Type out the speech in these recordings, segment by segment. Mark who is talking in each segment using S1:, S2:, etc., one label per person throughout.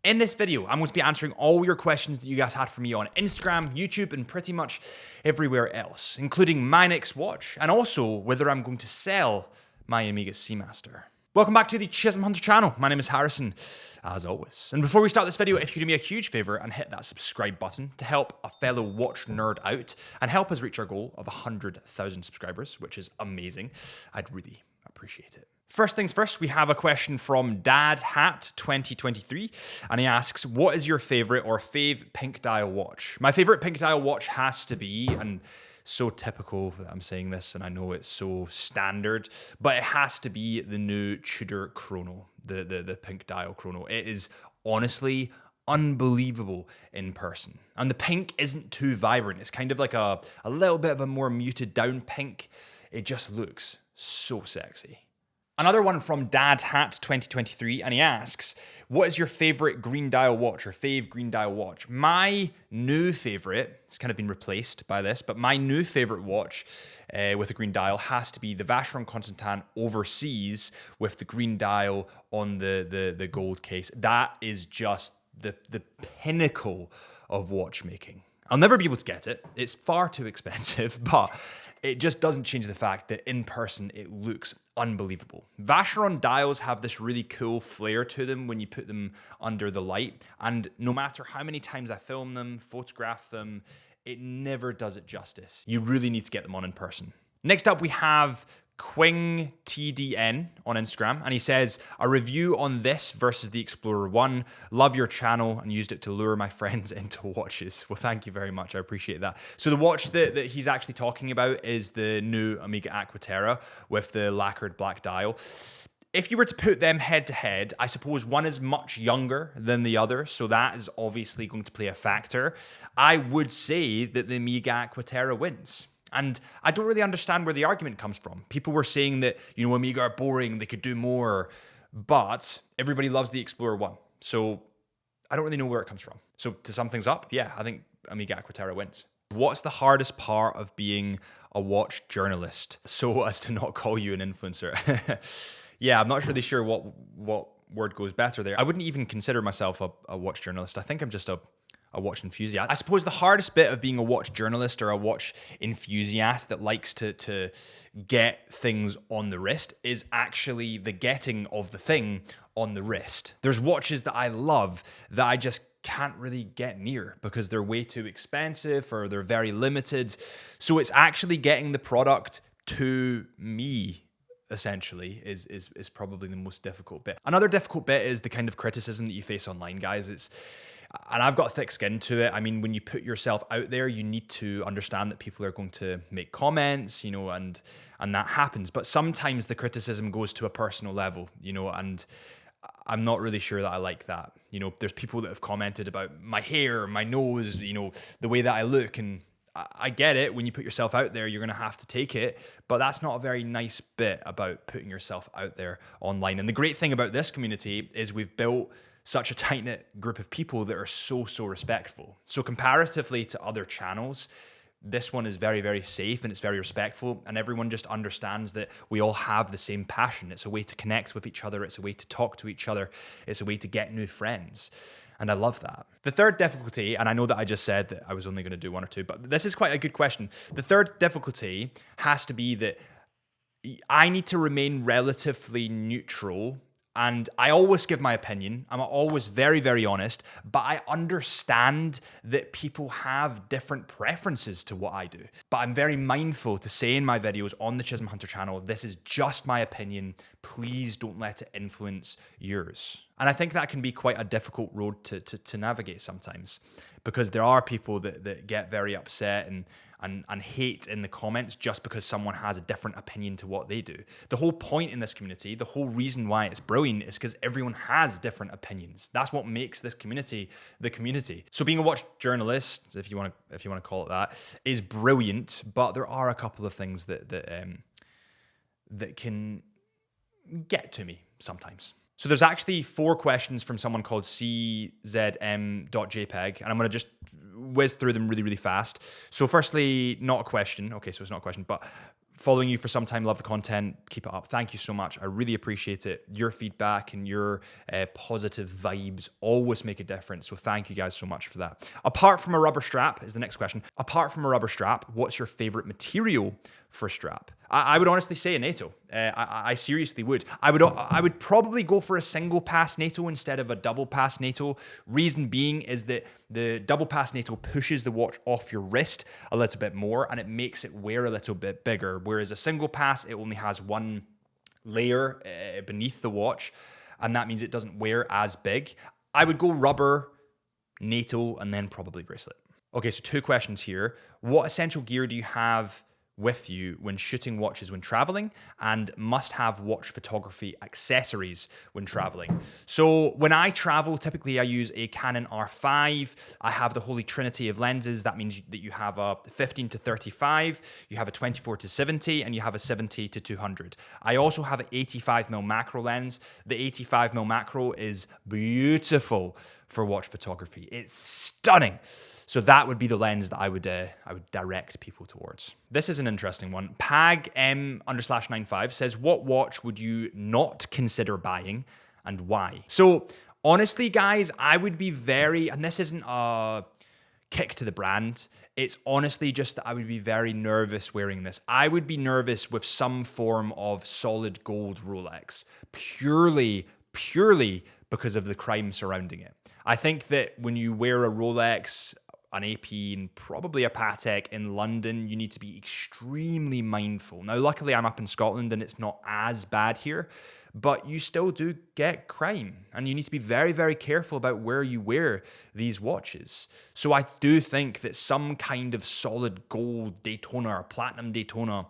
S1: In this video, I'm going to be answering all your questions that you guys had for me on Instagram, YouTube, and pretty much everywhere else, including my next watch, and also whether I'm going to sell my Omega Seamaster. Welcome back to the Chisholm Hunter channel. My name is Harrison, as always. And before we start this video, if you do me a huge favor and hit that subscribe button to help a fellow watch nerd out and help us reach our goal of 100,000 subscribers, which is amazing, I'd really appreciate it. First things first, we have a question from Dad Hat 2023, and he asks, what is your favorite or fave pink dial watch? My favorite pink dial watch has to be, and so typical that I'm saying this, and I know it's so standard, but it has to be the new Tudor chrono, the pink dial chrono. It is honestly unbelievable in person. And the pink isn't too vibrant. It's kind of like a little bit of a more muted down pink. It just looks so sexy. Another one from Dad Hat 2023, and he asks, what is your favorite green dial watch or fave green dial watch? My new favorite, it's kind of been replaced by this, but my new favorite watch with a green dial has to be the Vacheron Constantin Overseas with the green dial on the gold case. That is just the pinnacle of watchmaking. I'll never be able to get it. It's far too expensive, but it just doesn't change the fact that in person, it looks unbelievable. Vacheron dials have this really cool flair to them when you put them under the light. And no matter how many times I film them, photograph them, it never does it justice. You really need to get them on in person. Next up, we have Quing TDN on Instagram, and he says, a review on this versus the Explorer 1. Love your channel and used it to lure my friends into watches. Well, thank you very much. I appreciate that. So the watch that he's actually talking about is the new Omega Aqua Terra with the lacquered black dial. If you were to put them head to head, I suppose one is much younger than the other, so that is obviously going to play a factor. I would say that the Omega Aqua Terra wins. And I don't really understand where the argument comes from. People were saying that, Omega are boring, they could do more, but everybody loves the Explorer 1. So I don't really know where it comes from. So to sum things up, yeah, I think Omega Aqua Terra wins. What's the hardest part of being a watch journalist, so as to not call you an influencer? Yeah, I'm not really sure what word goes better there. I wouldn't even consider myself a watch journalist. I think I'm just a watch enthusiast. I suppose the hardest bit of being a watch journalist or a watch enthusiast that likes to get things on the wrist is actually the getting of the thing on the wrist. There's watches that I love that I just can't really get near because they're way too expensive or they're very limited. So it's actually getting the product to me, essentially, is probably the most difficult bit. Another difficult bit is the kind of criticism that you face online, guys. And I've got thick skin to it. I mean, when you put yourself out there, you need to understand that people are going to make comments, and that happens. But sometimes the criticism goes to a personal level, and I'm not really sure that I like that. There's people that have commented about my hair, my nose, the way that I look. And I get it. When you put yourself out there, you're going to have to take it. But that's not a very nice bit about putting yourself out there online. And the great thing about this community is we've built such a tight-knit group of people that are so respectful. So comparatively to other channels, this one is very, very safe and it's very respectful, and everyone just understands that we all have the same passion. It's a way to connect with each other. It's a way to talk to each other. It's a way to get new friends. And I love that. The third difficulty, and I know that I just said that I was only going to do one or two, but this is quite a good question. The third difficulty has to be that I need to remain relatively neutral. And I always give my opinion. I'm always very, very honest, but I understand that people have different preferences to what I do. But I'm very mindful to say in my videos on the Chisholm Hunter channel, this is just my opinion. Please don't let it influence yours. And I think that can be quite a difficult road to navigate sometimes, because there are people that get very upset and hate in the comments just because someone has a different opinion to what they do. The whole point in this community, the whole reason why it's brilliant is because everyone has different opinions. That's what makes this community the community. So being a watch journalist, if you want to call it that, is brilliant, but there are a couple of things that can get to me sometimes. So there's actually 4 questions from someone called czm.jpg, and I'm going to just whiz through them really, really fast. So firstly, not a question. Okay, so it's not a question, but following you for some time, love the content, keep it up. Thank you so much. I really appreciate it. Your feedback and your positive vibes always make a difference. So thank you guys so much for that. Apart from a rubber strap is the next question. Apart from a rubber strap, what's your favorite material for a strap? I would honestly say a NATO. I seriously would. I would probably go for a single pass NATO instead of a double pass NATO. Reason being is that the double pass NATO pushes the watch off your wrist a little bit more and it makes it wear a little bit bigger. Whereas a single pass, it only has one layer beneath the watch, and that means it doesn't wear as big. I would go rubber, NATO, and then probably bracelet. Okay, so 2 questions here. What essential gear do you have with you when shooting watches when traveling, and must-have watch photography accessories when traveling? So when I travel, typically I use a Canon R5. I have the holy trinity of lenses. That means that you have a 15 to 35, you have a 24 to 70, and you have a 70 to 200. I also have an 85mm macro lens. The 85mm macro is beautiful for watch photography. It's stunning. So that would be the lens that I would direct people towards. This is an interesting one. Pag M_95 says, what watch would you not consider buying and why? So honestly, guys, I would be very, and this isn't a kick to the brand, it's honestly just that I would be very nervous wearing this. I would be nervous with some form of solid gold Rolex, purely because of the crime surrounding it. I think that when you wear a Rolex, an AP, and probably a Patek in London, you need to be extremely mindful. Now, luckily, I'm up in Scotland and it's not as bad here, but you still do get crime, and you need to be very, very careful about where you wear these watches. So I do think that some kind of solid gold Daytona or platinum Daytona,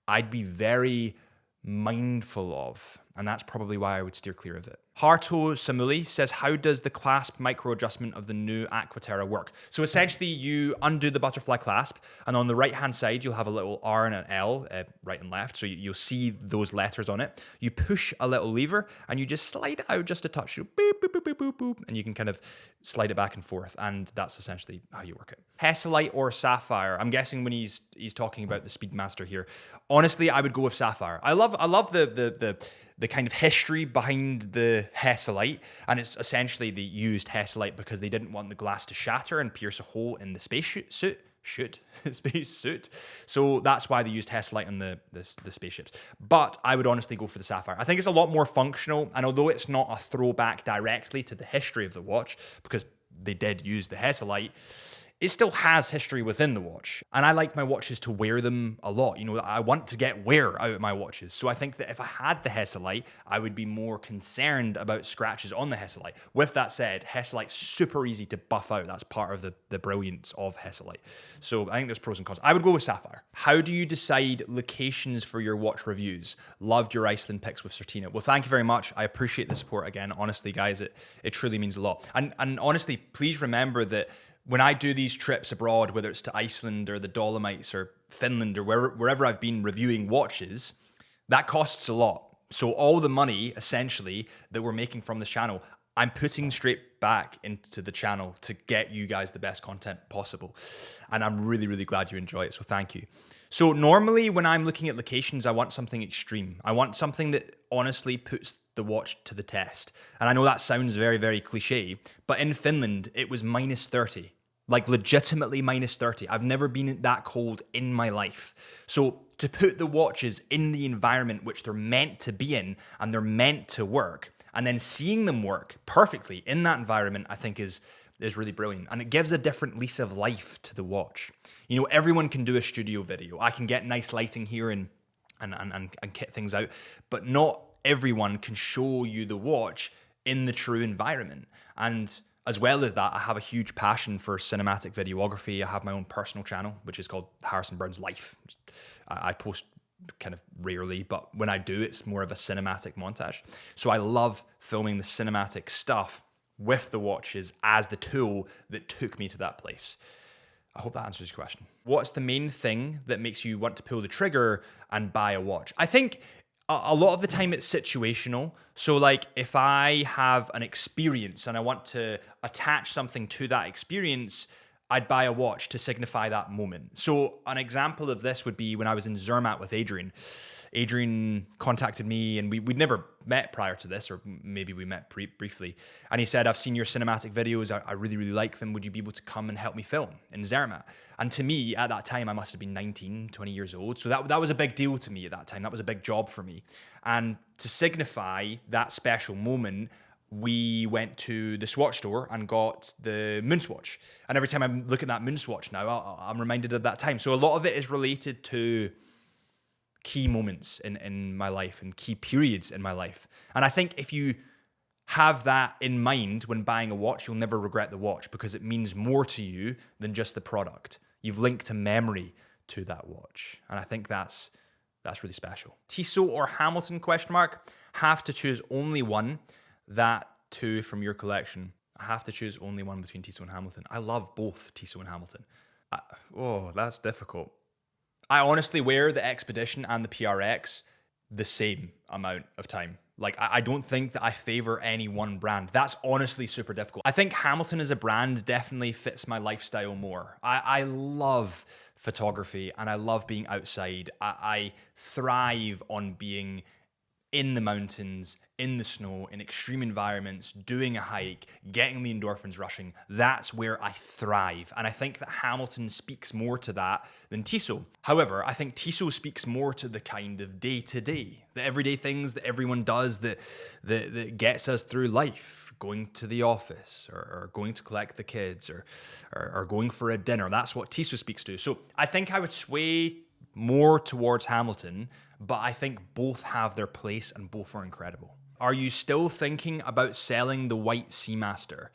S1: I'd be very mindful of, and that's probably why I would steer clear of it. Harto Samuli says, how does the clasp micro adjustment of the new Aqua Terra work? So essentially you undo the butterfly clasp, and on the right hand side you'll have a little R and an L, right and left, so you'll see those letters on it. You push a little lever and you just slide it out just a touch, boop, boop, boop, boop, boop, boop, and you can kind of slide it back and forth, and that's essentially how you work it. Hesalite or Sapphire? I'm guessing when he's talking about the Speedmaster here. Honestly, I would go with Sapphire. I love the kind of history behind the Hesalite, and it's essentially they used Hesalite because they didn't want the glass to shatter and pierce a hole in the spacesuit. So that's why they used Hesalite on the spaceships. But I would honestly go for the Sapphire. I think it's a lot more functional, and although it's not a throwback directly to the history of the watch, because they did use the Hesalite, it still has history within the watch. And I like my watches to wear them a lot. You know, I want to get wear out of my watches. So I think that if I had the Hesalite, I would be more concerned about scratches on the Hesalite. With that said, Hesalite's super easy to buff out. That's part of the brilliance of Hesalite. So I think there's pros and cons. I would go with Sapphire. How do you decide locations for your watch reviews? Loved your Iceland pics with Certina. Well, thank you very much. I appreciate the support again. Honestly, guys, it truly means a lot. And honestly, please remember that when I do these trips abroad, whether it's to Iceland or the Dolomites or Finland or wherever I've been reviewing watches, that costs a lot. So all the money, essentially, that we're making from this channel, I'm putting straight back into the channel to get you guys the best content possible. And I'm really, really glad you enjoy it, so thank you. So normally when I'm looking at locations, I want something extreme. I want something that honestly puts the watch to the test. And I know that sounds very, very cliche, but in Finland, it was -30. Like legitimately -30. I've never been that cold in my life. So to put the watches in the environment which they're meant to be in and they're meant to work, and then seeing them work perfectly in that environment, I think is really brilliant. And it gives a different lease of life to the watch. You know, everyone can do a studio video. I can get nice lighting here and kit things out, but not everyone can show you the watch in the true environment. And as well as that, I have a huge passion for cinematic videography. I have my own personal channel, which is called Harrison Burns Life. I post kind of rarely, but when I do, it's more of a cinematic montage. So I love filming the cinematic stuff with the watches as the tool that took me to that place. I hope that answers your question. What's the main thing that makes you want to pull the trigger and buy a watch? I think a lot of the time it's situational. So like if I have an experience and I want to attach something to that experience, I'd buy a watch to signify that moment. So an example of this would be when I was in Zermatt with Adrian. Adrian contacted me, and we'd never met prior to this, or maybe we met briefly. And he said, I've seen your cinematic videos. I really, really like them. Would you be able to come and help me film in Zermatt? And to me, at that time, I must have been 19, 20 years old. So that was a big deal to me at that time. That was a big job for me. And to signify that special moment, we went to the swatch store and got the moon swatch. And every time I look at that moon swatch now, I'm reminded of that time. So a lot of it is related to key moments in my life and key periods in my life. And I think if you have that in mind when buying a watch, you'll never regret the watch because it means more to you than just the product. You've linked a memory to that watch. And I think that's really special. Tissot or Hamilton ? Have to choose only one. That two from your collection. I have to choose only one between Tissot and Hamilton. I love both Tissot and Hamilton. That's difficult. I honestly wear the Expedition and the PRX the same amount of time. Like, I don't think that I favor any one brand. That's honestly super difficult. I think Hamilton as a brand definitely fits my lifestyle more. I love photography and I love being outside. I thrive on being in the mountains, in the snow, in extreme environments, doing a hike, getting the endorphins rushing. That's where I thrive. And I think that Hamilton speaks more to that than Tissot. However, I think Tissot speaks more to the kind of day-to-day, the everyday things that everyone does that gets us through life. Going to the office or going to collect the kids or going for a dinner. That's what Tissot speaks to. So I think I would sway more towards Hamilton, but I think both have their place and both are incredible. Are you still thinking about selling the white Seamaster?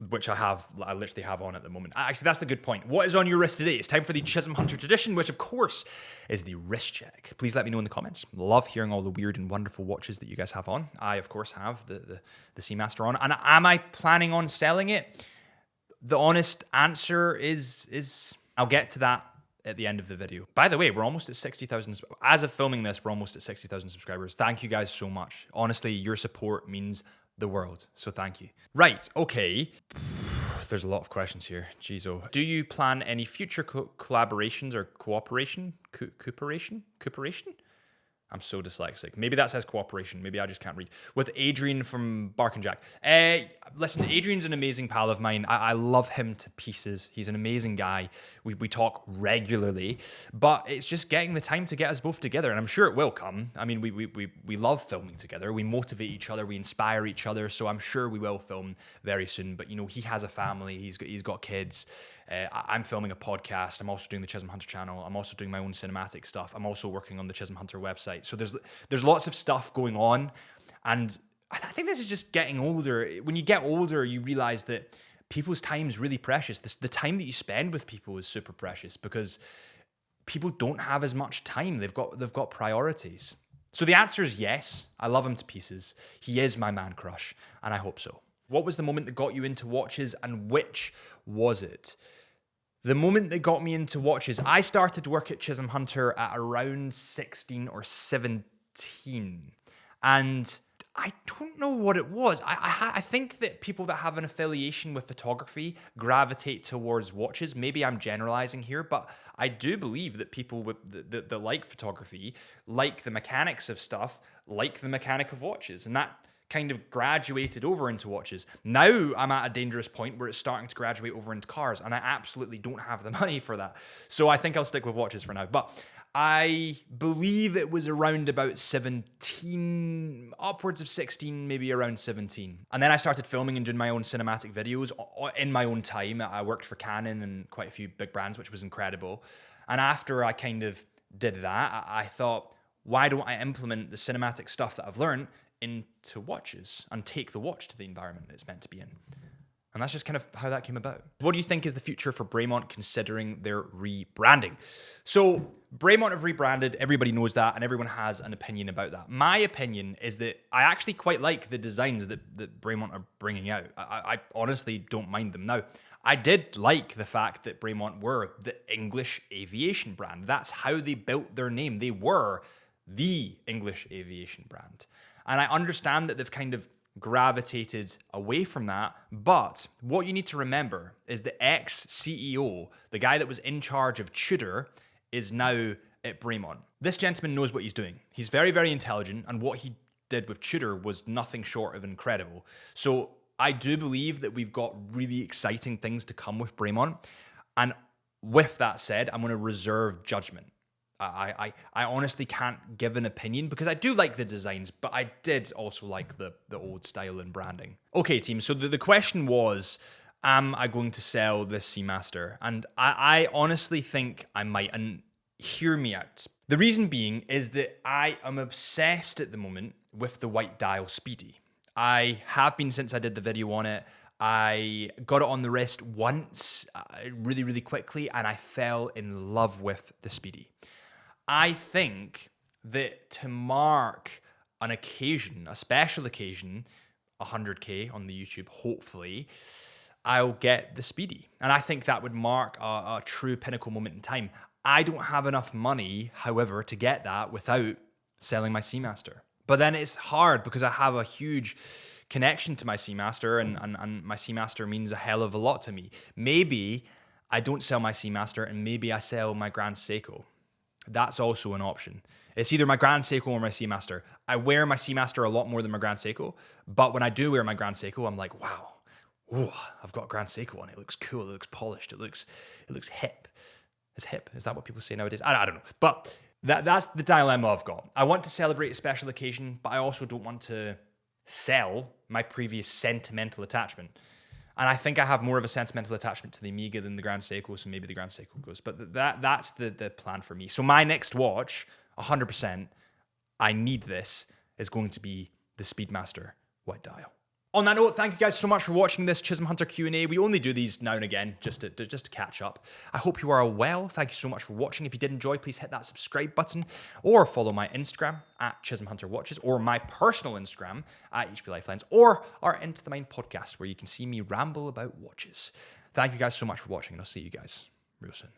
S1: Which I literally have on at the moment. Actually, that's the good point. What is on your wrist today? It's time for the Chisholm Hunter tradition, which of course is the wrist check. Please let me know in the comments. Love hearing all the weird and wonderful watches that you guys have on. I, of course, have the Seamaster on. And am I planning on selling it? The honest answer is I'll get to that at the end of the video. By the way, we're almost at 60,000. As of filming this, we're almost at 60,000 subscribers. Thank you guys so much. Honestly, your support means the world. So thank you. Right, okay. There's a lot of questions here. Jeez, oh. Do you plan any future collaborations or cooperation? Cooperation? I'm so dyslexic. Maybe that says cooperation. Maybe I just can't read. With Adrian from Bark and Jack. Listen, Adrian's an amazing pal of mine. I love him to pieces. He's an amazing guy. We talk regularly, but it's just getting the time to get us both together, and I'm sure it will come. I mean, we love filming together. We motivate each other. We inspire each other. So I'm sure we will film very soon. But you know, he has a family. He's got kids. I'm filming a podcast. I'm also doing the Chisholm Hunter channel. I'm also doing my own cinematic stuff. I'm also working on the Chisholm Hunter website. So there's lots of stuff going on. And I think this is just getting older. When you get older, you realize that people's time is really precious. The time that you spend with people is super precious because people don't have as much time. They've got priorities. So the answer is yes. I love him to pieces. He is my man crush, and I hope so. What was the moment that got you into watches, and which was it? The moment that got me into watches, I started work at Chisholm Hunter at around 16 or 17. And I don't know what it was. I think that people that have an affiliation with photography gravitate towards watches. Maybe I'm generalizing here, but I do believe that people that like photography, like the mechanics of stuff, like the mechanic of watches. And that kind of graduated over into watches. Now I'm at a dangerous point where it's starting to graduate over into cars, and I absolutely don't have the money for that. So I think I'll stick with watches for now. But I believe it was around about 17, upwards of 16, maybe around 17. And then I started filming and doing my own cinematic videos in my own time. I worked for Canon and quite a few big brands, which was incredible. And after I kind of did that, I thought, why don't I implement the cinematic stuff that I've learned into watches and take the watch to the environment that it's meant to be in? And that's just kind of how that came about. What do you think is the future for Bremont considering their rebranding? So Bremont have rebranded, everybody knows that, and everyone has an opinion about that. My opinion is that I actually quite like the designs that Bremont are bringing out. I honestly don't mind them. Now, I did like the fact that Bremont were the English aviation brand. That's how they built their name. They were the English aviation brand. And I understand that they've kind of gravitated away from that. But what you need to remember is the ex-CEO, the guy that was in charge of Tudor, is now at Bremont. This gentleman knows what he's doing. He's very, very intelligent, and what he did with Tudor was nothing short of incredible. So I do believe that we've got really exciting things to come with Bremont. And with that said, I'm going to reserve judgment. I honestly can't give an opinion because I do like the designs, but I did also like the old style and branding. Okay, team, so the question was, am I going to sell this Seamaster? And I honestly think I might, and hear me out. The reason being is that I am obsessed at the moment with the white dial Speedy. I have been since I did the video on it. I got it on the wrist once, really, really quickly, and I fell in love with the Speedy. I think that to mark an occasion, a special occasion, 100K on the YouTube, hopefully, I'll get the Speedy. And I think that would mark a true pinnacle moment in time. I don't have enough money, however, to get that without selling my Seamaster. But then it's hard because I have a huge connection to my Seamaster, and my Seamaster means a hell of a lot to me. Maybe I don't sell my Seamaster and maybe I sell my Grand Seiko. That's also an option. It's either my Grand Seiko or my Seamaster. I wear my Seamaster a lot more than my Grand Seiko, but when I do wear my Grand Seiko, I'm like, wow, ooh, I've got a Grand Seiko on. It looks cool. It looks polished. It looks hip. It's hip. Is that what people say nowadays? I don't know. But that's the dilemma I've got. I want to celebrate a special occasion, but I also don't want to sell my previous sentimental attachment. And I think I have more of a sentimental attachment to the Omega than the Grand Seiko, so maybe the Grand Seiko goes. But that's the plan for me. So my next watch, 100%, I need this, is going to be the Speedmaster white dial. On that note, thank you guys so much for watching this Chisholm Hunter Q&A. We only do these now and again just to catch up. I hope you are all well. Thank you so much for watching. If you did enjoy, please hit that subscribe button or follow my Instagram at Chisholm Hunter Watches, or my personal Instagram at HP Lifelines, or our Into the Mind podcast where you can see me ramble about watches. Thank you guys so much for watching, and I'll see you guys real soon.